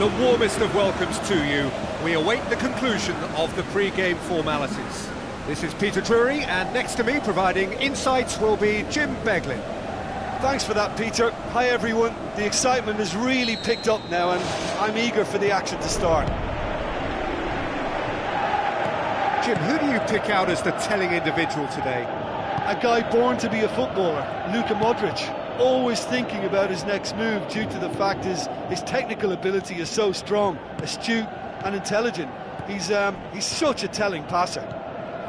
The warmest of welcomes to you. We await the conclusion of the pre-game formalities. This is Peter Drury, and next to me, providing insights, will be Jim Beglin. Thanks for that, Peter. Hi, everyone. The excitement has really picked up now, and I'm eager for the action to start. Jim, who do you pick out as the telling individual today? A guy born to be a footballer, Luka Modric. Always thinking about his next move due to the fact his technical ability is so strong, astute and intelligent. He's such a telling passer.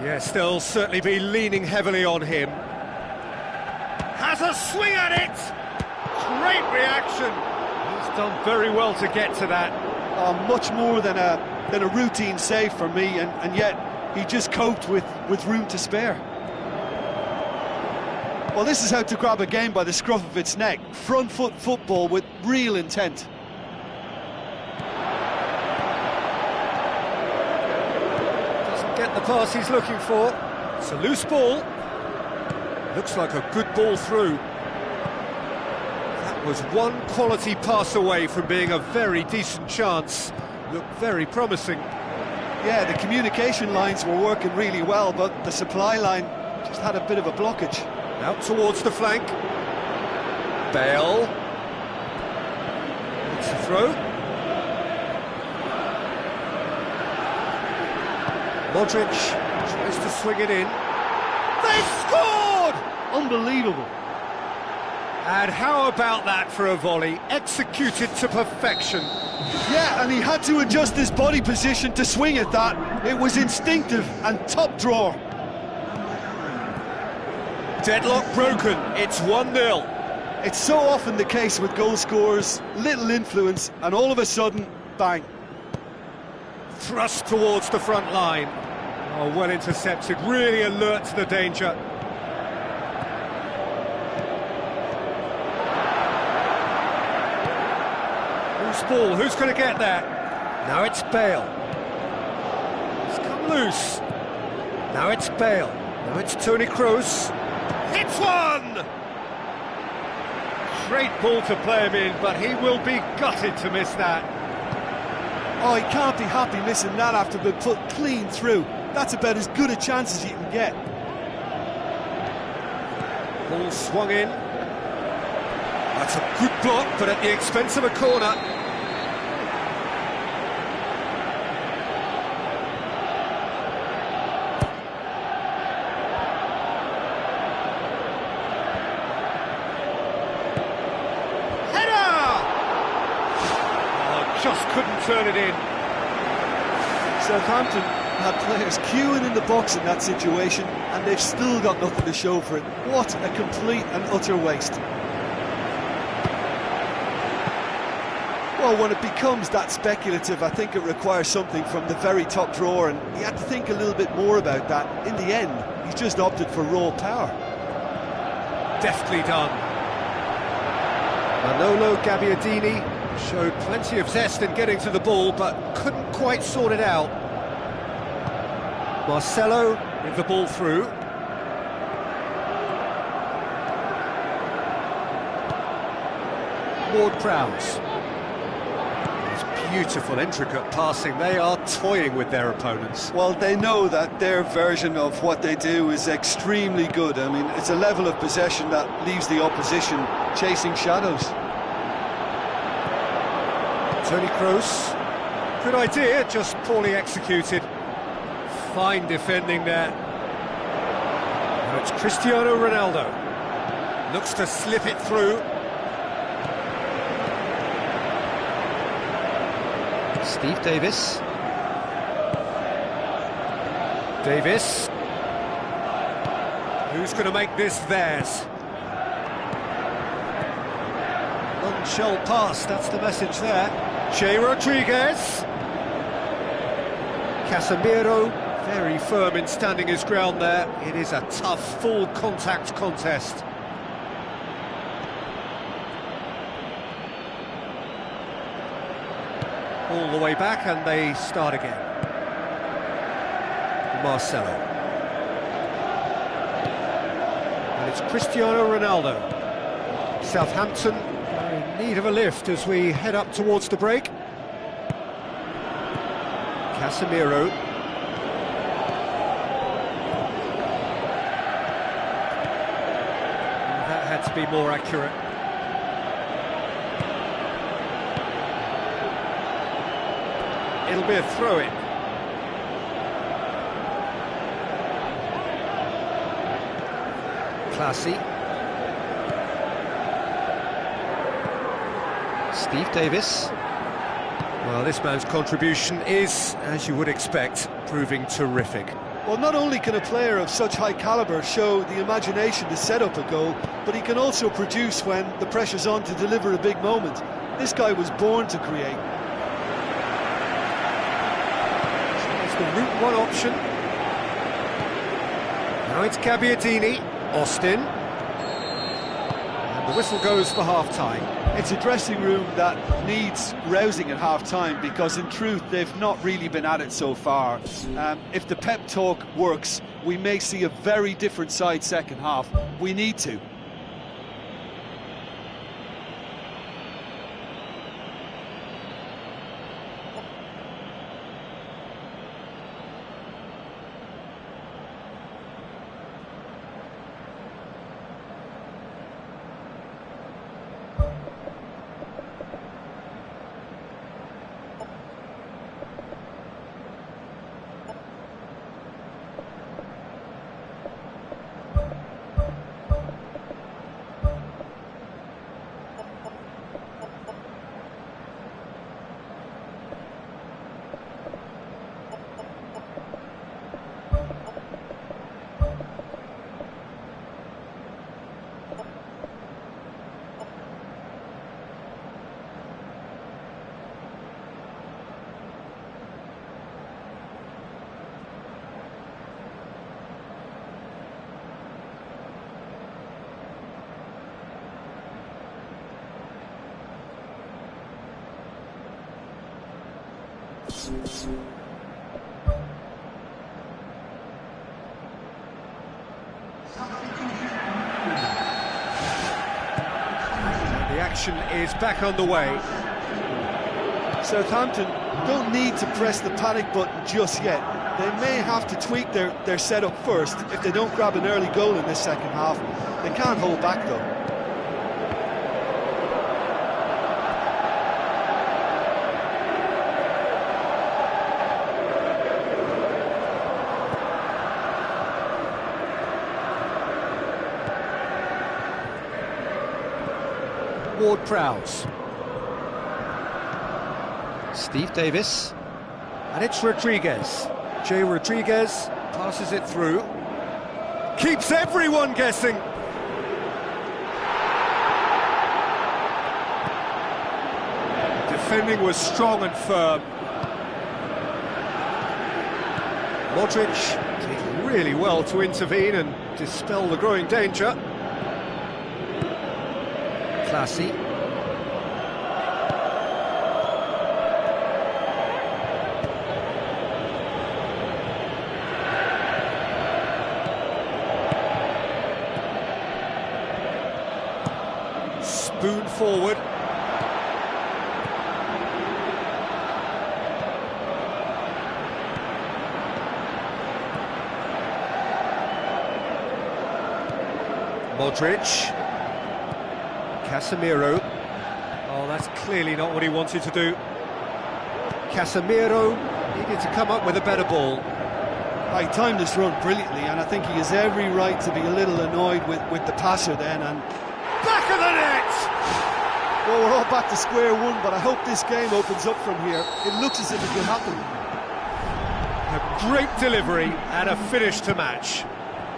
Yes, they'll certainly be leaning heavily on him. Has a swing at it! Great reaction! He's done very well to get to that. Much more than a routine save for me, and yet he just coped with room to spare. Well, this is how to grab a game by the scruff of its neck. Front foot football with real intent. Doesn't get the pass he's looking for. It's a loose ball. Looks like a good ball through. That was one quality pass away from being a very decent chance. Looked very promising. Yeah, the communication lines were working really well, but the supply line just had a bit of a blockage. Out towards the flank. Bale. It's a throw. Modric tries to swing it in. They scored! Unbelievable. And how about that for a volley? Executed to perfection. Yeah, and he had to adjust his body position to swing at that. It was instinctive and top drawer. Deadlock broken, it's 1-0. It's so often the case with goal scorers, little influence, and all of a sudden, bang. Thrust towards the front line. Oh, well intercepted, really alert to the danger. Loose ball, who's going to get that? Now it's Bale. It's come loose. Now it's Bale. Now it's Toni Kroos. It's one! Great ball to play him in, but he will be gutted to miss that. Oh, he can't be happy missing that after being put clean through. That's about as good a chance as you can get. Ball swung in. That's a good block, but at the expense of a corner. Just couldn't turn it in. Southampton had players queuing in the box in that situation, and they've still got nothing to show for it. What a complete and utter waste. Well, when it becomes that speculative, I think it requires something from the very top drawer, and he had to think a little bit more about that. In the end, he's just opted for raw power. Deftly done. Manolo Gabbiadini showed plenty of zest in getting to the ball, but couldn't quite sort it out. Marcelo with the ball through. Ward-Prowse. It's beautiful, intricate passing. They are toying with their opponents. Well, they know that their version of what they do is extremely good. I mean, it's a level of possession that leaves the opposition chasing shadows. Toni Kroos, good idea, just poorly executed. Fine defending there. Now it's Cristiano Ronaldo. Looks to slip it through. Steve Davis. Davis. Who's going to make this theirs? None shall pass, that's the message there. Che Rodriguez. Casemiro, very firm in standing his ground there. It is a tough, full-contact contest. All the way back, and they start again. Marcelo. And it's Cristiano Ronaldo. Southampton in need of a lift as we head up towards the break. Casemiro. That had to be more accurate. It'll be a throw-in. Classy. Steve Davis. Well, this man's contribution is, as you would expect, proving terrific. Well, not only can a player of such high calibre show the imagination to set up a goal, but he can also produce when the pressure's on to deliver a big moment. This guy was born to create. It's the route one option. Now it's Gabbiadini. Austin. And the whistle goes for half-time. It's a dressing room that needs rousing at half-time, because in truth they've not really been at it so far. If the pep talk works, we may see a very different side second half. We need to. action is back underway. Southampton don't need to press the panic button just yet. They may have to tweak their setup first if they don't grab an early goal in this second half. They can't hold back though. Ward-Prowse. Steve Davis. And it's Rodriguez. Jay Rodriguez passes it through. Keeps everyone guessing. Defending was strong and firm. Modric did really well to intervene and dispel the growing danger. Classy. Spoon forward. Modric. Casemiro. Oh, that's clearly not what he wanted to do. Casemiro needed to come up with a better ball. He timed this run brilliantly, and I think he has every right to be a little annoyed with the passer then. And back of the net! Well, we're all back to square one, but I hope this game opens up from here. It looks as if it could happen. A great delivery and a finish to match.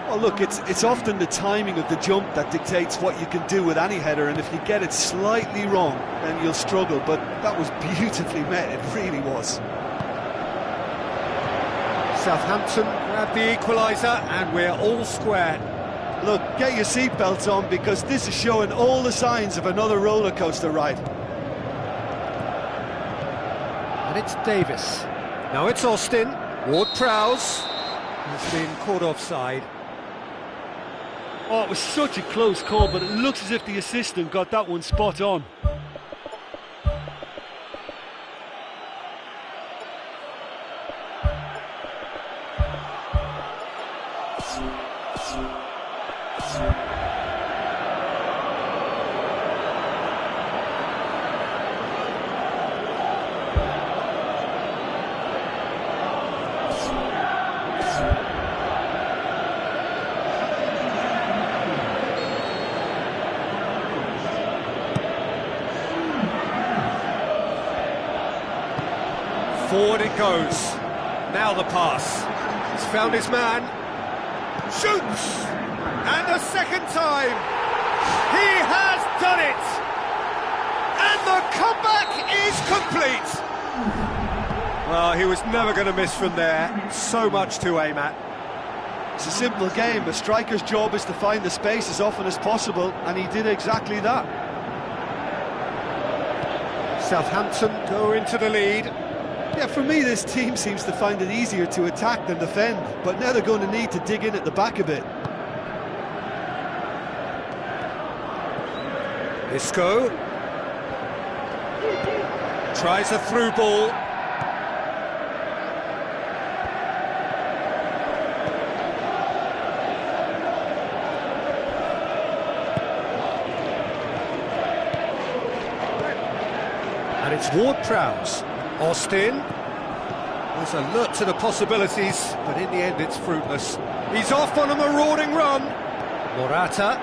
Well, look, it's often the timing of the jump that dictates what you can do with any header, and if you get it slightly wrong, then you'll struggle. But that was beautifully met, it really was. Southampton grab the equaliser, and we're all square. Look, get your seatbelts on, because this is showing all the signs of another roller coaster ride. And it's Davis. Now it's Austin. Ward-Prowse has been caught offside. Oh, it was such a close call, but it looks as if the assistant got that one spot on. Forward it goes. Now the pass. He's found his man. Shoots! And a second time. He has done it! And the comeback is complete! Well, he was never going to miss from there. So much to aim at. It's a simple game. A striker's job is to find the space as often as possible, and he did exactly that. Southampton go into the lead. Yeah, for me, this team seems to find it easier to attack than defend, but now they're going to need to dig in at the back a bit. Isco tries a through ball. And it's Ward-Prowse. Austin was alert to the possibilities, but in the end it's fruitless. He's off on a marauding run. Morata.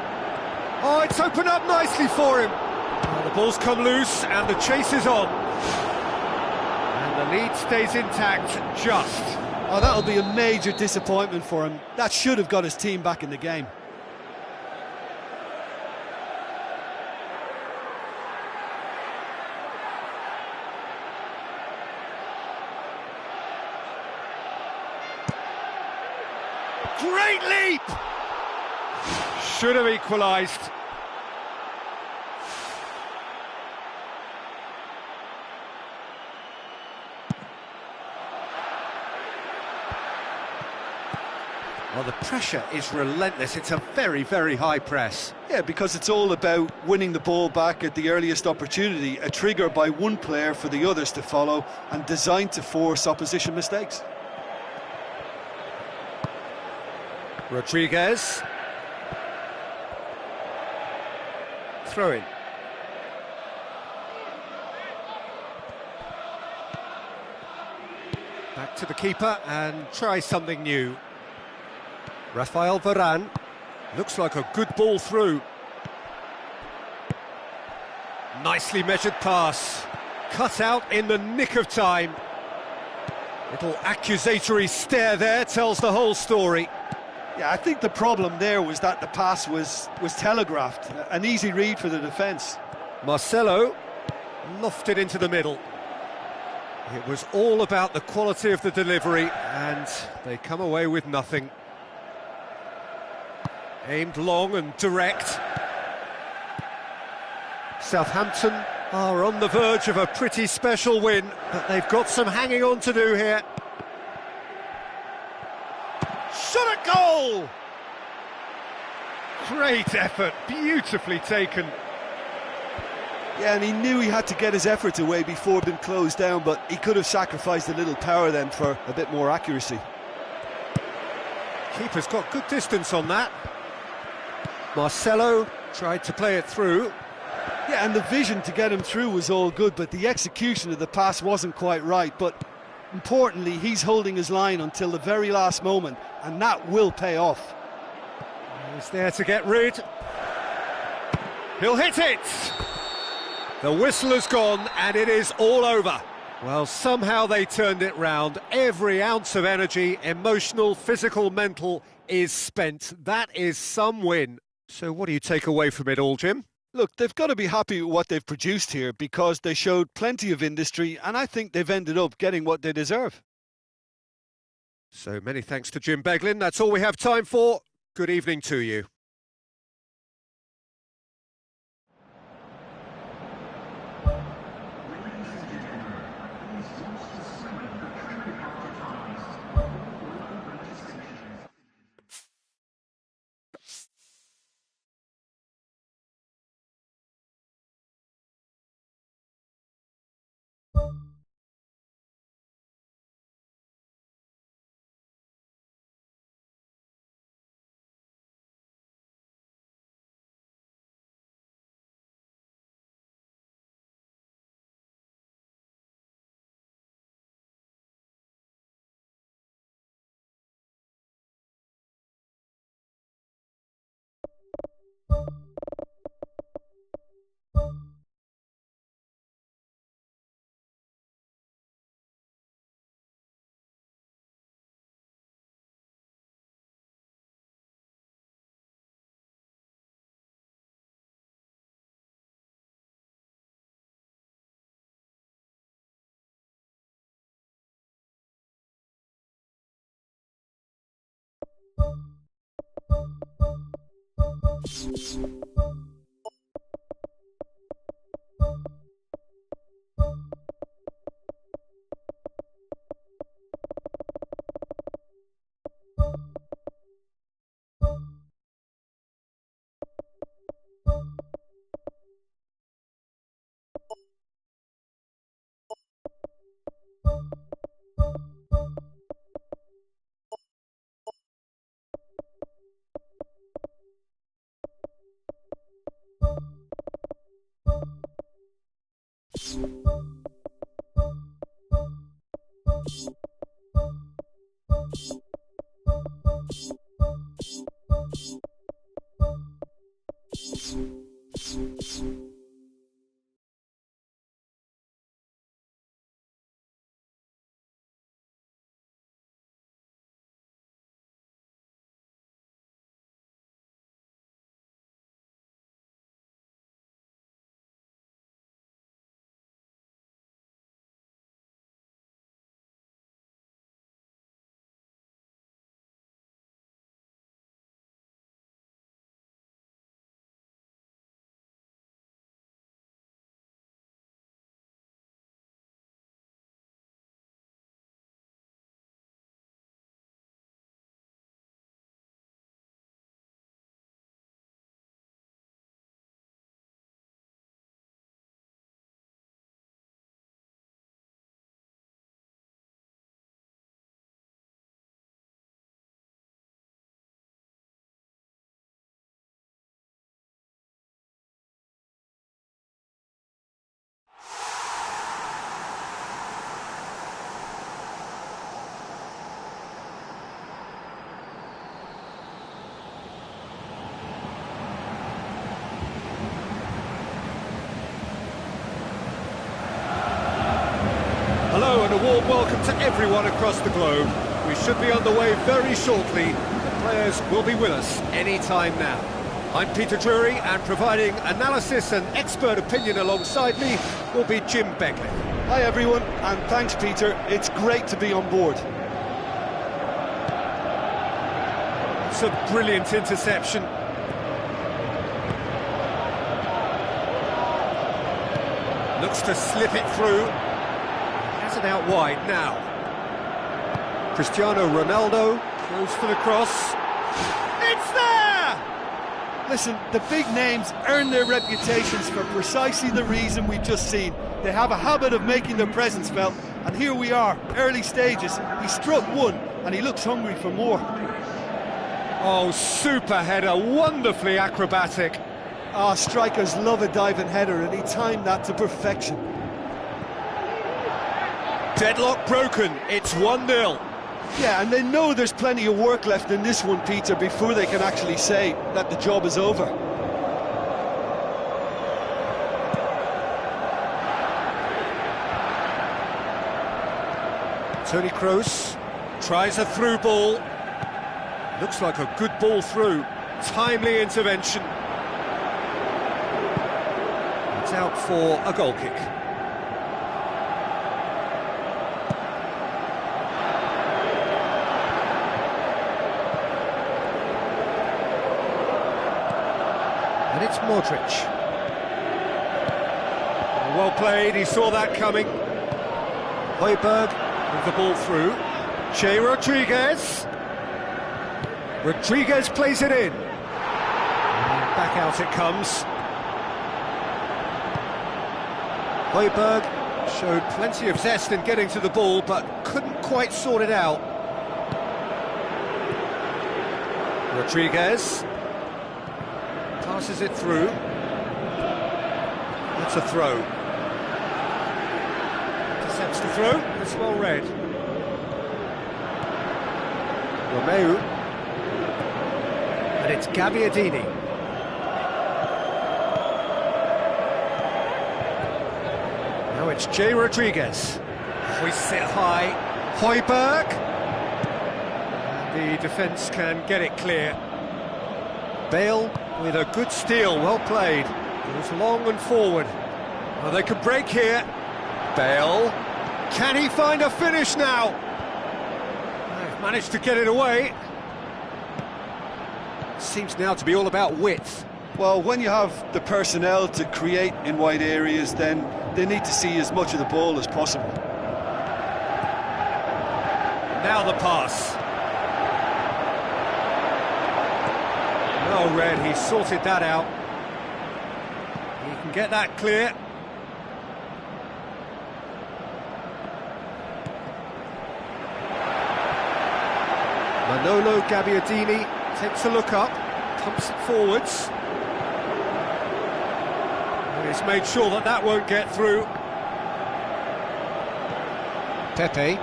Oh, it's opened up nicely for him. Oh, the ball's come loose and the chase is on. And the lead stays intact, just. Oh, that'll be a major disappointment for him. That should have got his team back in the game. Great leap! Should have equalised. Well, the pressure is relentless. It's a very, very high press. Yeah, because it's all about winning the ball back at the earliest opportunity, a trigger by one player for the others to follow and designed to force opposition mistakes. Rodriguez. Throw in. Back to the keeper and try something new. Rafael Varane. Looks like a good ball through. Nicely measured pass. Cut out in the nick of time. Little accusatory stare there tells the whole story. Yeah, I think the problem there was that the pass was telegraphed. An easy read for the defence. Marcelo lofted into the middle. It was all about the quality of the delivery, and they come away with nothing. Aimed long and direct. Southampton are on the verge of a pretty special win, but they've got some hanging on to do here. Shot at goal! Great effort, beautifully taken. Yeah, and he knew he had to get his efforts away before being closed down, but he could have sacrificed a little power then for a bit more accuracy. Keeper's got good distance on that. Marcelo tried to play it through. Yeah, and the vision to get him through was all good, but the execution of the pass wasn't quite right. But importantly, he's holding his line until the very last moment, and that will pay off. He's there to get rid. He'll hit it! The whistle has gone, and it is all over. Well, somehow they turned it round. Every ounce of energy, emotional, physical, mental, is spent. That is some win. So what do you take away from it all, Jim? Look, they've got to be happy with what they've produced here because they showed plenty of industry, and I think they've ended up getting what they deserve. So many thanks to Jim Beglin. That's all we have time for. Good evening to you. And a warm welcome to everyone across the globe. We should be on the way very shortly. The players will be with us any time now. I'm Peter Drury, and providing analysis and expert opinion alongside me will be Jim Begley. Hi everyone, and thanks Peter. It's great to be on board. It's a brilliant interception. Looks to slip it through. Has it out wide now. Cristiano Ronaldo goes for the cross. It's there! Listen, the big names earn their reputations for precisely the reason we've just seen. They have a habit of making their presence felt, and here we are, early stages. He struck one, and he looks hungry for more. Oh, super header, wonderfully acrobatic. Ah, strikers love a diving header, and he timed that to perfection. Deadlock broken, it's 1-0. Yeah, and they know there's plenty of work left in this one, Peter, before they can actually say that the job is over. Toni Kroos tries a through ball. Looks like a good ball through. Timely intervention. It's out for a goal kick. And it's Modric. Well played, he saw that coming. Højbjerg with the ball through. Che Rodriguez. Rodriguez plays it in. And back out it comes. Højbjerg showed plenty of zest in getting to the ball, but couldn't quite sort it out. Rodriguez passes it through. That's a throw. Intercepts the throw. It's well read. Romeu. And it's Gabbiadini. Now it's Che Rodriguez. Hoists it high. Højbjerg. The defence can get it clear. Bale with a good steal, well played. Goes long and forward. Well, they could break here. Bale. Can he find a finish now? They've managed to get it away. Seems now to be all about width. Well, when you have the personnel to create in wide areas, then they need to see as much of the ball as possible. Now the pass. Oh, Red, he sorted that out. He can get that clear. Manolo Gabbiadini takes a look up, pumps it forwards. And he's made sure that that won't get through. Pepe.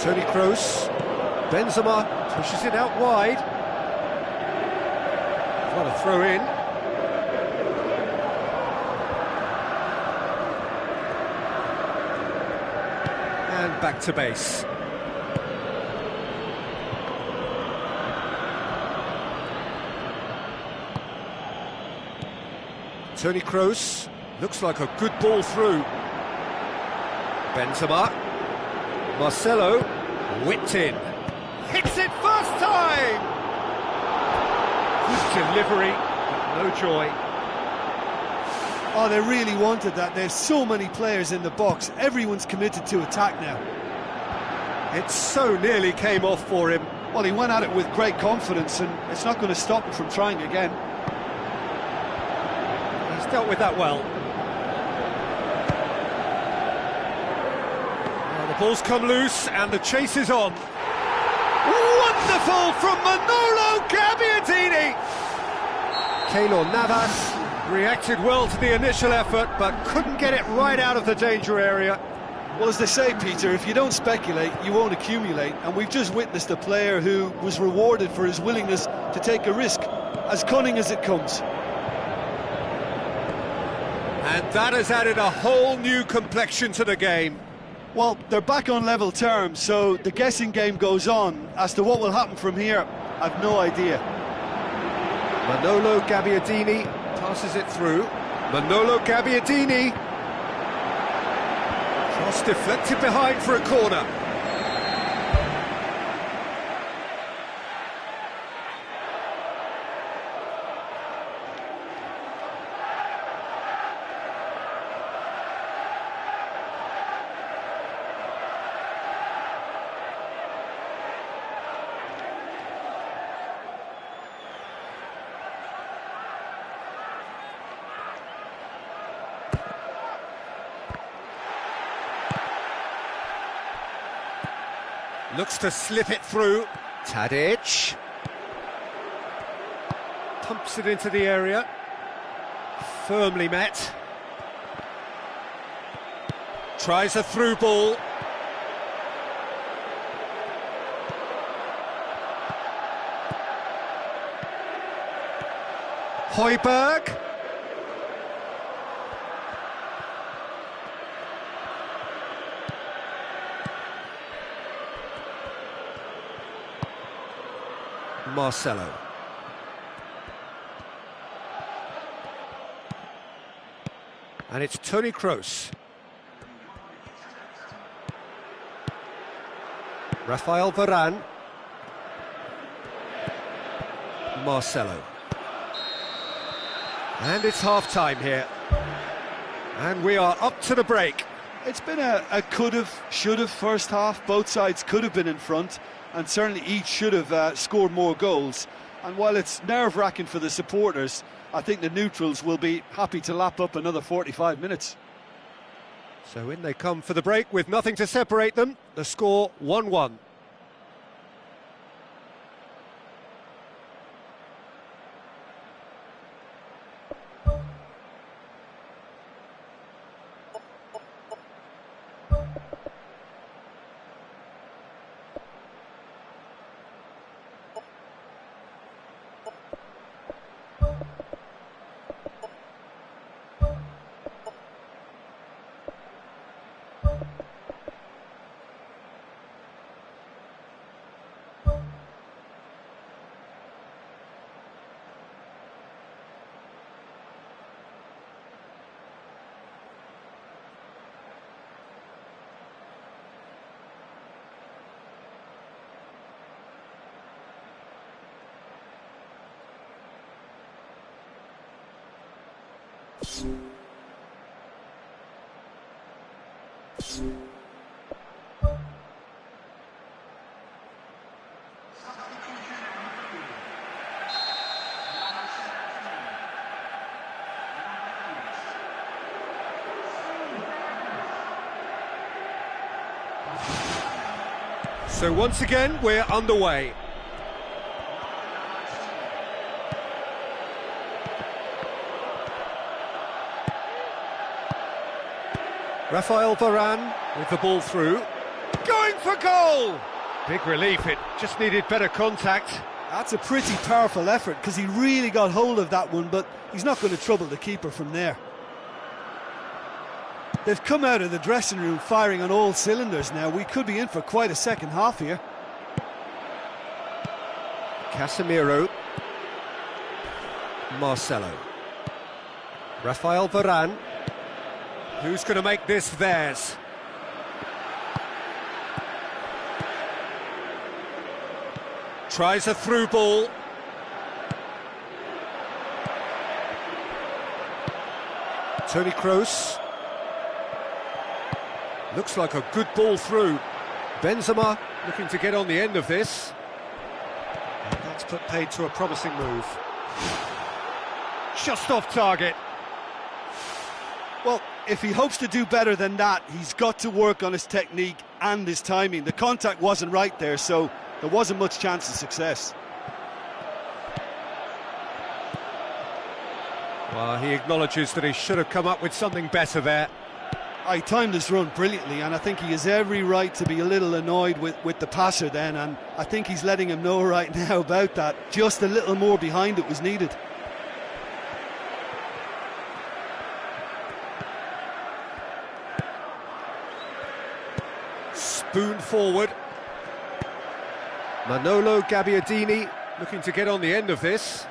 Toni Kroos. Benzema pushes it out wide. What a throw in. And back to base. Toni Kroos, looks like a good ball through. Benzema. Marcelo, whipped in. Hits it first time! Good delivery, but no joy. Oh, they really wanted that. There's so many players in the box. Everyone's committed to attack now. It so nearly came off for him. Well, he went at it with great confidence, and it's not going to stop him from trying again. He's dealt with that well. Now the ball's come loose, and the chase is on. Wonderful from Manolo Gabbiadini! Keylor Navas reacted well to the initial effort, but couldn't get it right out of the danger area. Well, as they say, Peter, if you don't speculate, you won't accumulate. And we've just witnessed a player who was rewarded for his willingness to take a risk, as cunning as it comes. And that has added a whole new complexion to the game. Well, they're back on level terms, so the guessing game goes on. As to what will happen from here, I've no idea. Manolo Gabbiadini passes it through. Manolo Gabbiadini. Cross deflected behind for a corner. Looks to slip it through. Tadic. Pumps it into the area. Firmly met. Tries a through ball. Højbjerg. Marcelo. And it's Toni Kroos. Rafael Varane. Marcelo. And it's half-time here. And we are up to the break. It's been a could-have, should-have first half. Both sides could have been in front, and certainly each should have scored more goals. And while it's nerve-wracking for the supporters, I think the neutrals will be happy to lap up another 45 minutes. So in they come for the break with nothing to separate them. The score 1-1. So once again, we're underway. Rafael Varane with the ball through. Going for goal! Big relief, it just needed better contact. That's a pretty powerful effort, because he really got hold of that one, but he's not going to trouble the keeper from there. They've come out of the dressing room firing on all cylinders now. We could be in for quite a second half here. Casemiro. Marcelo. Rafael Varane. Who's going to make this theirs? Tries a through ball. Toni Kroos. Looks like a good ball through. Benzema looking to get on the end of this. And that's put paid to a promising move. Just off target. Well, if he hopes to do better than that, he's got to work on his technique and his timing. The contact wasn't right there, so there wasn't much chance of success. Well, he acknowledges that he should have come up with something better there. He timed his run brilliantly, and I think he has every right to be a little annoyed with the passer then, and I think he's letting him know right now about that. Just a little more behind it was needed. spoon forward. Manolo Gabbiadini looking to get on the end of this.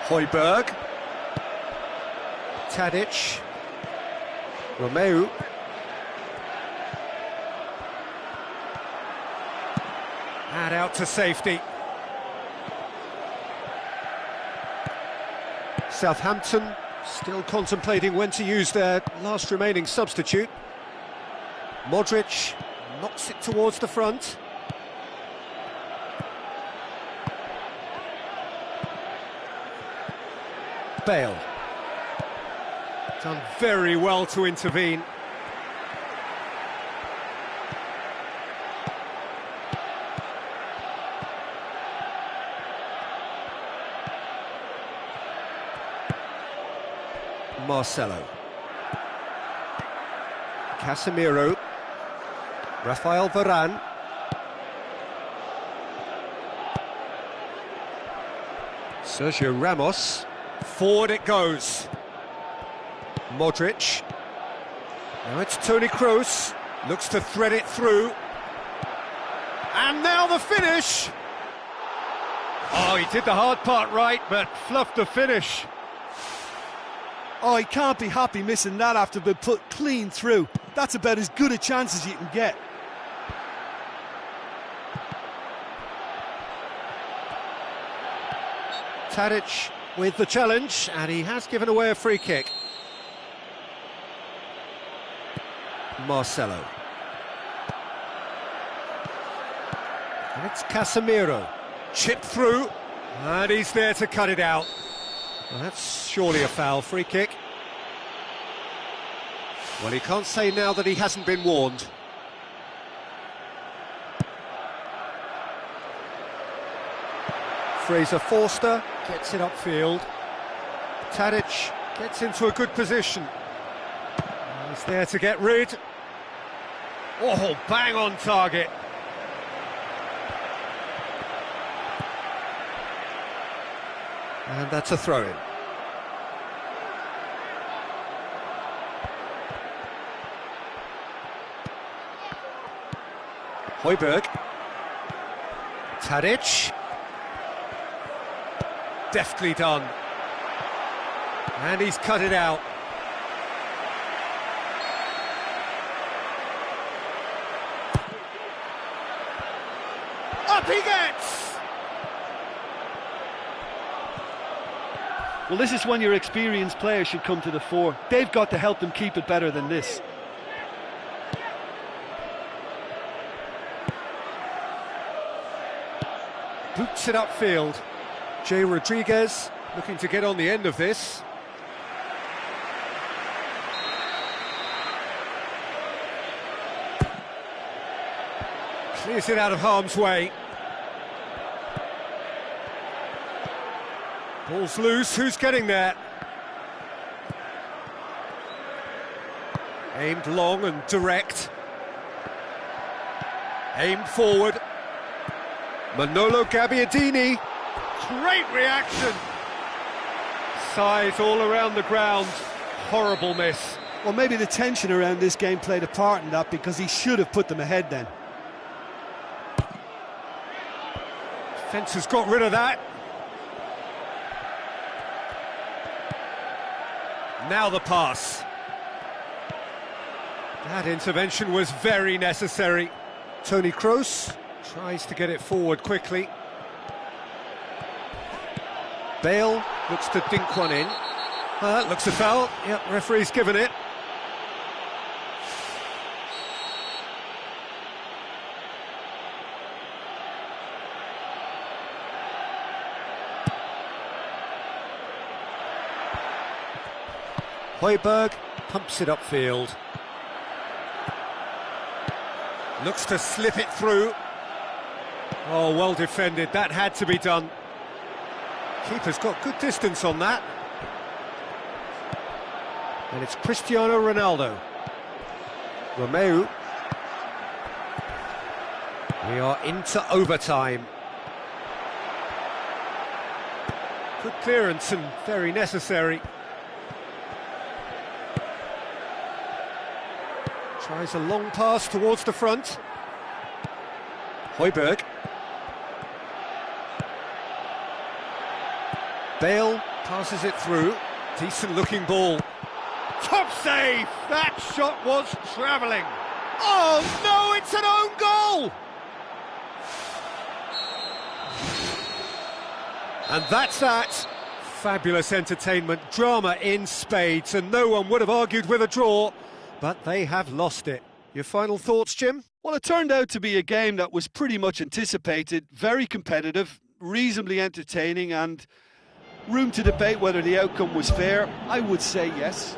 Højbjerg. Tadic. Romeu. And out to safety. Southampton still contemplating when to use their last remaining substitute. Modric knocks it towards the front. Bale. Done very well to intervene. Marcelo. Casemiro. Rafael Varane. Sergio Ramos. Forward it goes. Modric. Now it's Toni Kroos. Looks to thread it through. And now the finish! Oh, he did the hard part right, but fluffed the finish. Oh, he can't be happy missing that after being put clean through. That's about as good a chance as you can get. Tadic with the challenge, and he has given away a free kick. Marcelo. And it's Casemiro. Chipped through, and he's there to cut it out. Well, that's surely a foul. Free kick. Well, he can't say now that he hasn't been warned. Fraser Forster gets it upfield. Tadic gets into a good position. He's there to get rid. Oh, bang on target. And that's a throw-in. Højbjerg. Tadic. Deftly done. And he's cut it out. Up he gets! Well, this is when your experienced players should come to the fore. They've got to help them keep it better than this. Boots it upfield. Jay Rodriguez looking to get on the end of this. Clears it out of harm's way. Ball's loose, who's getting there? Aimed long and direct. Aimed forward. Manolo Gabbiadini. Great reaction. Sighs all around the ground. Horrible miss. Well, maybe the tension around this game played a part in that, because he should have put them ahead then. Defence has got rid of that. Now the pass. That intervention was very necessary. Toni Kroos tries to get it forward quickly. Bale looks to dink one in. That looks a foul. Yep, referee's given it. Højbjerg pumps it upfield. Looks to slip it through. Oh, well defended. That had to be done. Keeper's got good distance on that. And it's Cristiano Ronaldo. Romeu. We are into overtime. Good clearance and very necessary. Tries a long pass towards the front. Højbjerg. Bale passes it through. Decent looking ball. Top save! That shot was travelling. Oh no, it's an own goal! And that's that. Fabulous entertainment, drama in spades, and no one would have argued with a draw, but they have lost it. Your final thoughts, Jim? Well, it turned out to be a game that was pretty much anticipated, very competitive, reasonably entertaining, and room to debate whether the outcome was fair. I would say yes.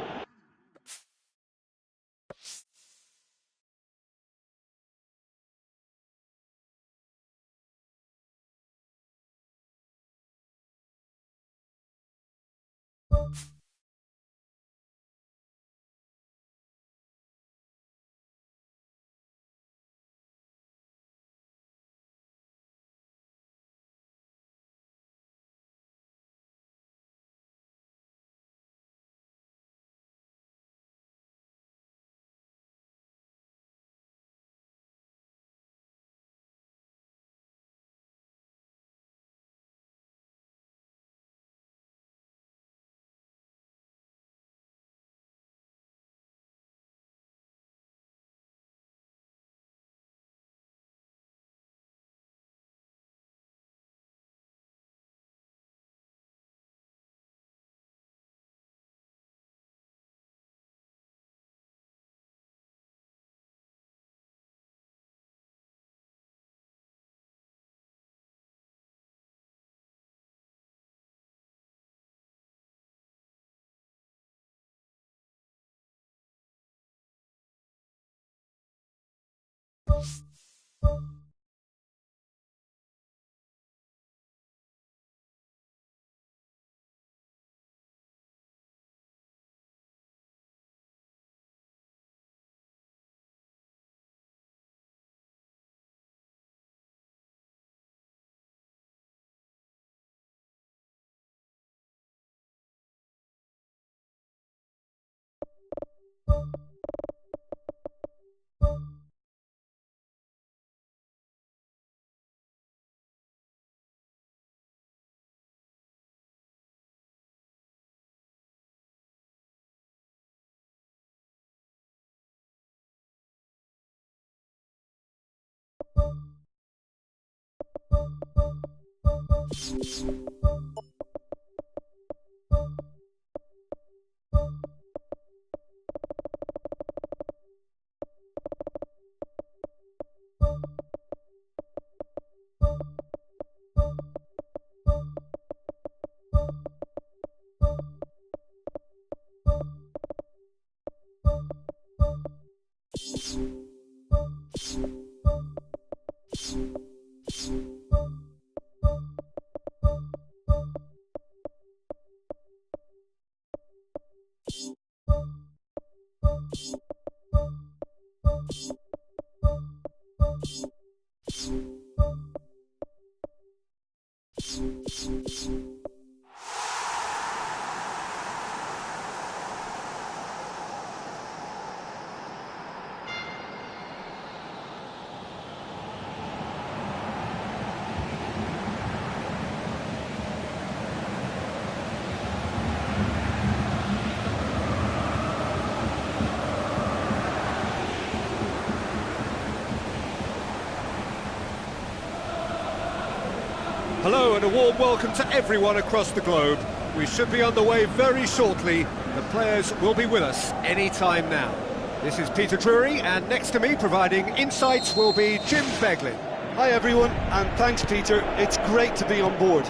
Hello and a warm welcome to everyone across the globe. We should be on the way very shortly. The players will be with us any time now. This is Peter Drury, and next to me providing insights will be Jim Beglin. Hi everyone, and thanks Peter. It's great to be on board.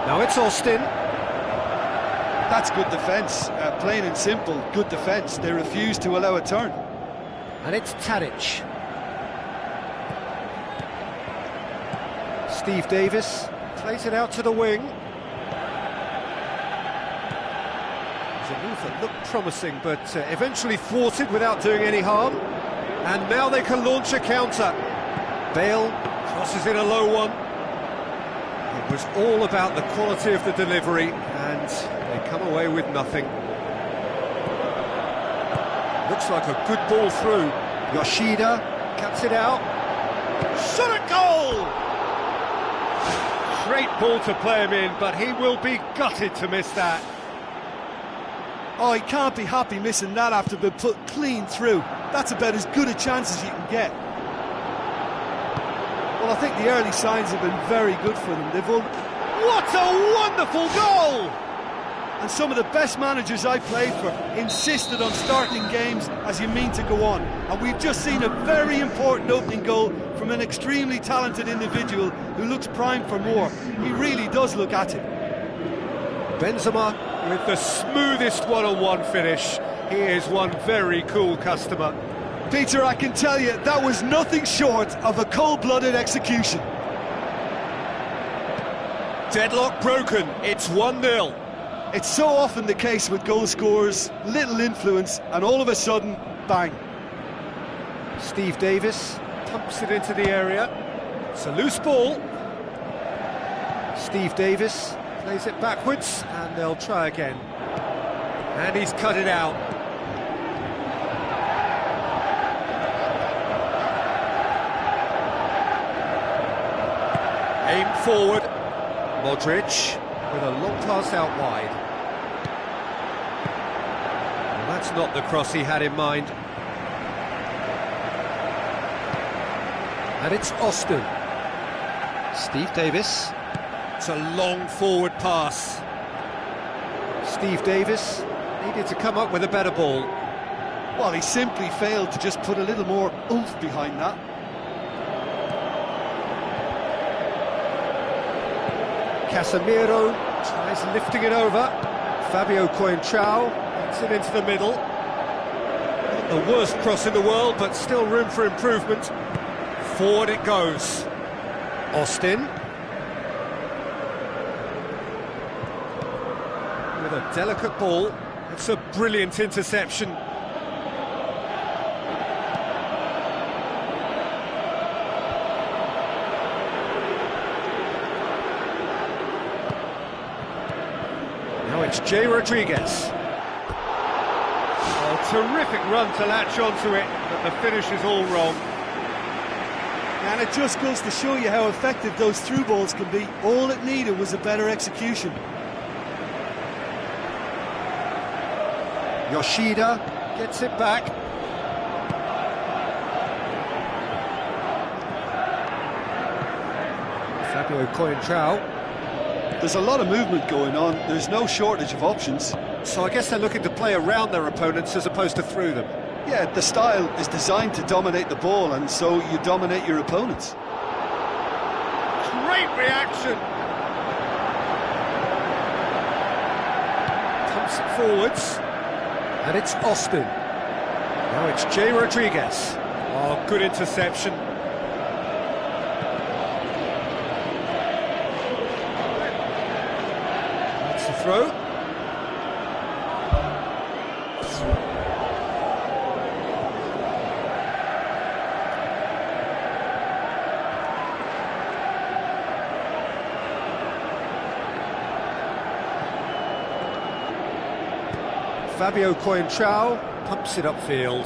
Now it's Austin. That's good defence, plain and simple, good defence. They refuse to allow a turn. And it's Tadic. Steve Davis plays it out to the wing. It's a move that looked promising, but eventually thwarted without doing any harm. And now they can launch a counter. Bale crosses in a low one. It was all about the quality of the delivery, and end, they come away with nothing. Looks like a good ball through. Yoshida cuts it out. Shot at goal! Great ball to play him in, but he will be gutted to miss that. Oh, he can't be happy missing that after being put clean through. That's about as good a chance as you can get. Well, I think the early signs have been very good for them. What a wonderful goal! And some of the best managers I played for insisted on starting games as you mean to go on. And we've just seen a very important opening goal from an extremely talented individual who looks primed for more. He really does look at it. Benzema with the smoothest one-on-one finish. He is one very cool customer. Peter, I can tell you, that was nothing short of a cold-blooded execution. Deadlock broken, it's 1-0. It's so often the case with goal scorers, little influence, and all of a sudden, bang. Steve Davis pumps it into the area. It's a loose ball. Steve Davis plays it backwards, and they'll try again. And he's cut it out. Aim forward. Modric with a long pass out wide. Well, that's not the cross he had in mind. And it's Austin. Steve Davis. It's a long forward pass. Steve Davis needed to come up with a better ball. Well, he simply failed to just put a little more oomph behind that. Casemiro tries lifting it over. Fabio Coentrao gets it into the middle. Not the worst cross in the world, but still room for improvement. Forward it goes. Austin. With a delicate ball. It's a brilliant interception. Now it's Jay Rodriguez. Oh, terrific run to latch onto it, but the finish is all wrong. And it just goes to show you how effective those through balls can be. All it needed was a better execution. Yoshida gets it back. Fabio Coentrao. There's a lot of movement going on. There's no shortage of options. So I guess they're looking to play around their opponents as opposed to through them. Yeah, the style is designed to dominate the ball, and so you dominate your opponents. Great reaction! Pumps it forwards. And it's Austin. Now it's Jay Rodriguez. Oh, good interception. That's the throw. Fabio Coentrao pumps it upfield.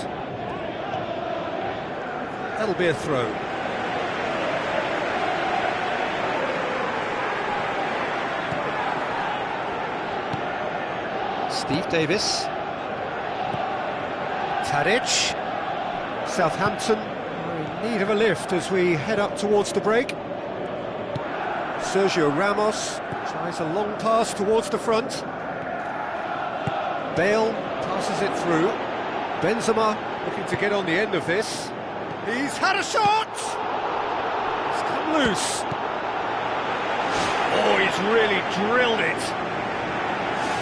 That'll be a throw. Steve Davis. Tadic. Southampton are in need of a lift as we head up towards the break. Sergio Ramos tries a long pass towards the front. Bale passes it through. Benzema looking to get on the end of this. He's had a shot! It's come loose. Oh, he's really drilled it.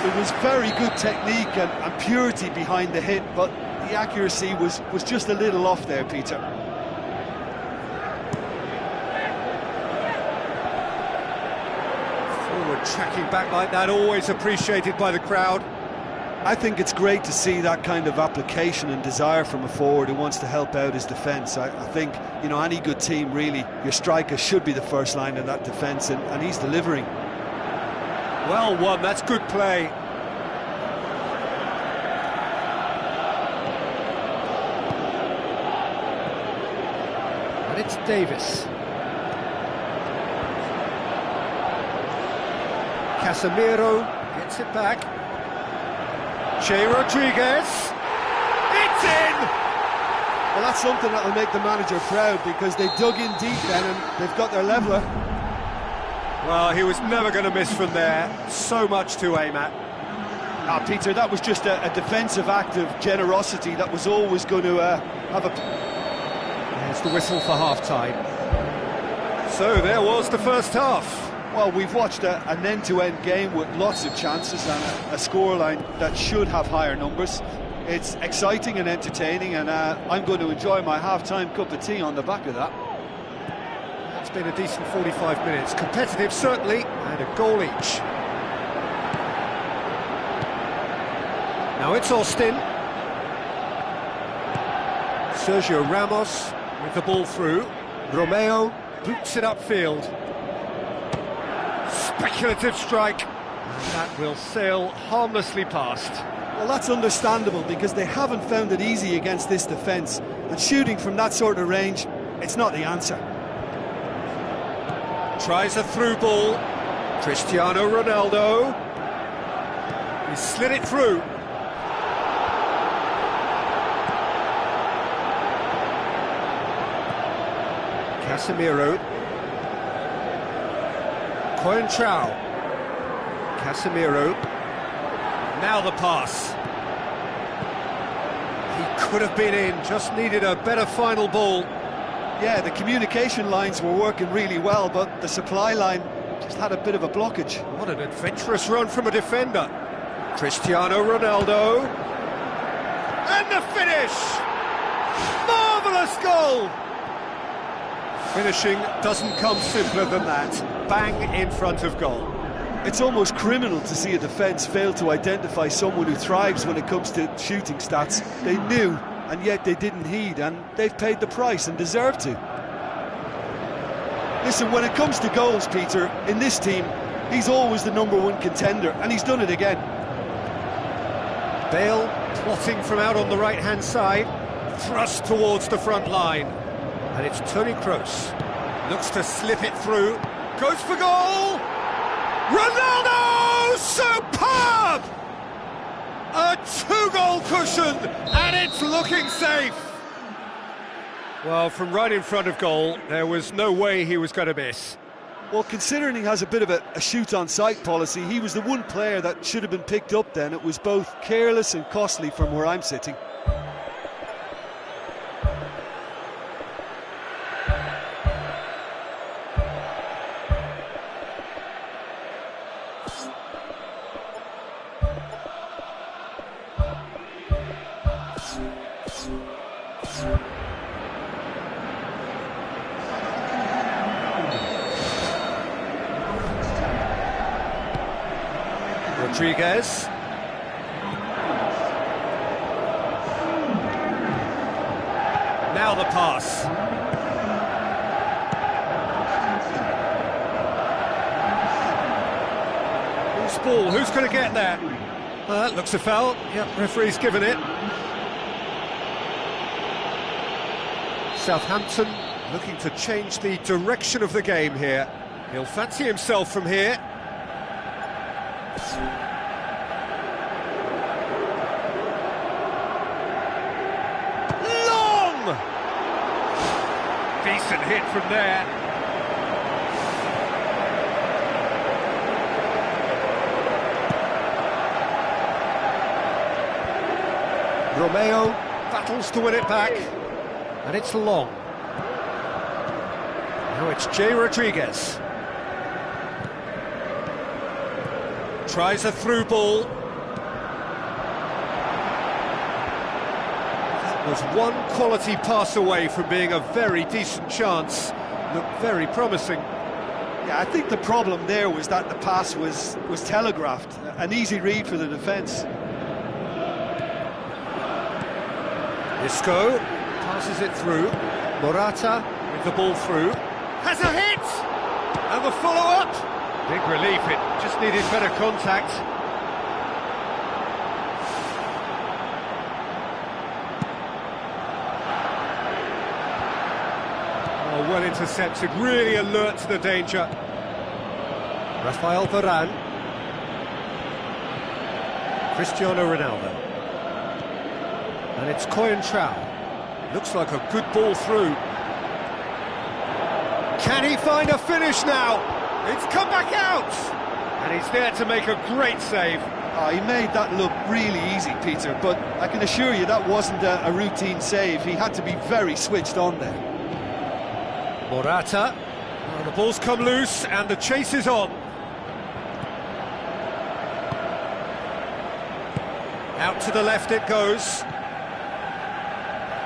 It was very good technique and purity behind the hit, but the accuracy was just a little off there, Peter. Forward tracking back like that, always appreciated by the crowd. I think it's great to see that kind of application and desire from a forward who wants to help out his defence. I think, you know, any good team, really, your striker should be the first line of that defence, and he's delivering. Well won, that's good play. And it's Davis. Casemiro gets it back. Che Rodriguez. It's in! Well, that's something that'll make the manager proud, because they dug in deep then and they've got their leveller. Well, he was never going to miss from there. So much to aim at. Peter, that was just a defensive act of generosity that was always going to have a... There's the whistle for half-time. So there was the first half. Well, we've watched an end-to-end game with lots of chances and a scoreline that should have higher numbers. It's exciting and entertaining, and I'm going to enjoy my half-time cup of tea on the back of that. It's been a decent 45 minutes. Competitive, certainly, and a goal each. Now it's Austin. Sergio Ramos with the ball through. Romeo boots it upfield. Speculative strike. And that will sail harmlessly past. Well, that's understandable, because they haven't found it easy against this defence. And shooting from that sort of range, it's not the answer. Tries a through ball. Cristiano Ronaldo. He slid it through. Casemiro. Coentrao. Casemiro. Now the pass. He could have been in, just needed a better final ball. Yeah, the communication lines were working really well, but the supply line just had a bit of a blockage. What an adventurous run from a defender. Cristiano Ronaldo. And the finish! Marvellous goal! Finishing doesn't come simpler than that. Bang in front of goal. It's almost criminal to see a defence fail to identify someone who thrives when it comes to shooting stats. They knew, and yet they didn't heed, and they've paid the price and deserve to. Listen, when it comes to goals, Peter, in this team, he's always the #1 contender, and he's done it again. Bale plotting from out on the right-hand side, thrust towards the front line. And it's Toni Kroos. Looks to slip it through, goes for goal! Ronaldo! Superb! A 2-goal cushion, and it's looking safe. Well, from right in front of goal, there was no way he was going to miss. Well, considering he has a bit of a shoot-on-sight policy, he was the one player that should have been picked up then. It was both careless and costly from where I'm sitting. Rodriguez. Now the pass. Loose ball, who's going to get there? That looks a foul. Yep, referee's given it. Southampton looking to change the direction of the game here. He'll fancy himself from here. Long! Decent hit from there. Romeo battles to win it back, and it's Long. Now it's Che Rodriguez. Tries a through ball. That was one quality pass away from being a very decent chance. Looked very promising. Yeah, I think the problem there was that the pass was telegraphed. An easy read for the defence. Isco passes it through. Morata with the ball through. Has a hit! And the follow-up. Big relief, it just needed better contact. Oh, well intercepted, really alert to the danger. Rafael Varane. Cristiano Ronaldo. And it's Coentrao. Looks like a good ball through. Can he find a finish now? It's come back out! And he's there to make a great save. Oh, he made that look really easy, Peter, but I can assure you that wasn't a routine save. He had to be very switched on there. Morata. Oh, the ball's come loose and the chase is on. Out to the left it goes.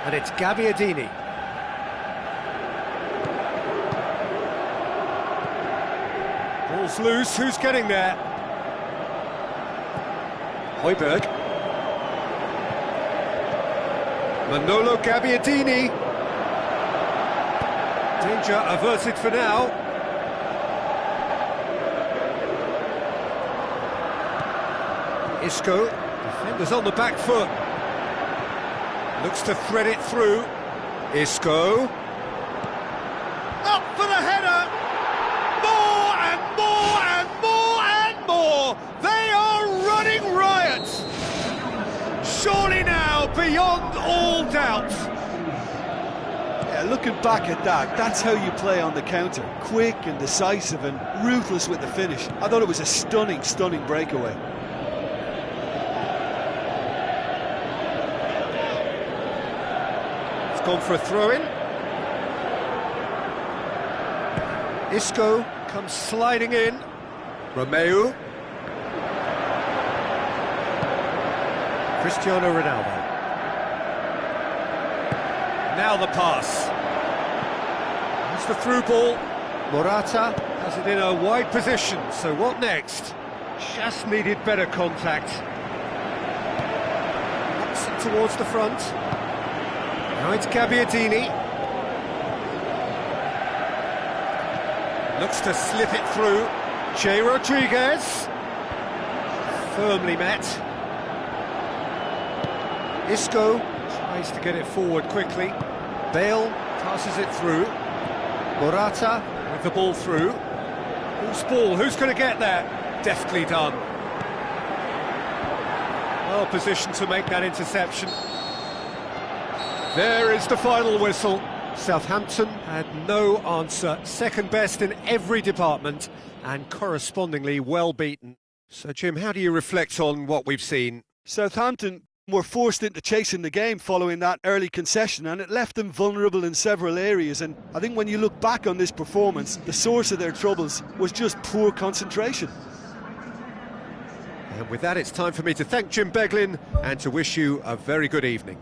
And it's Gabbiadini. Ball's loose, who's getting there? Højbjerg. Manolo Gabbiadini. Danger averted for now. Isco, defenders on the back foot. Looks to thread it through. Isco. Up for the header! More and more and more and more! They are running riot! Surely now, beyond all doubt. Yeah, looking back at that, that's how you play on the counter. Quick and decisive and ruthless with the finish. I thought it was a stunning, stunning breakaway. It's gone for a throw-in. Isco comes sliding in. Romeu. Cristiano Ronaldo. Now the pass. That's the through ball. Morata has it in a wide position, so what next? Just needed better contact. Knocks it towards the front. Now it's Gabbiadini. Looks to slip it through. Che Rodriguez. Firmly met. Isco tries to get it forward quickly. Bale passes it through. Morata with the ball through. Whose ball? Who's going to get there? Deftly done. Well positioned to make that interception. There is the final whistle. Southampton had no answer. Second best in every department and correspondingly well beaten. So, Jim, how do you reflect on what we've seen? Southampton were forced into chasing the game following that early concession, and it left them vulnerable in several areas. And I think when you look back on this performance, the source of their troubles was just poor concentration. And with that, it's time for me to thank Jim Beglin and to wish you a very good evening.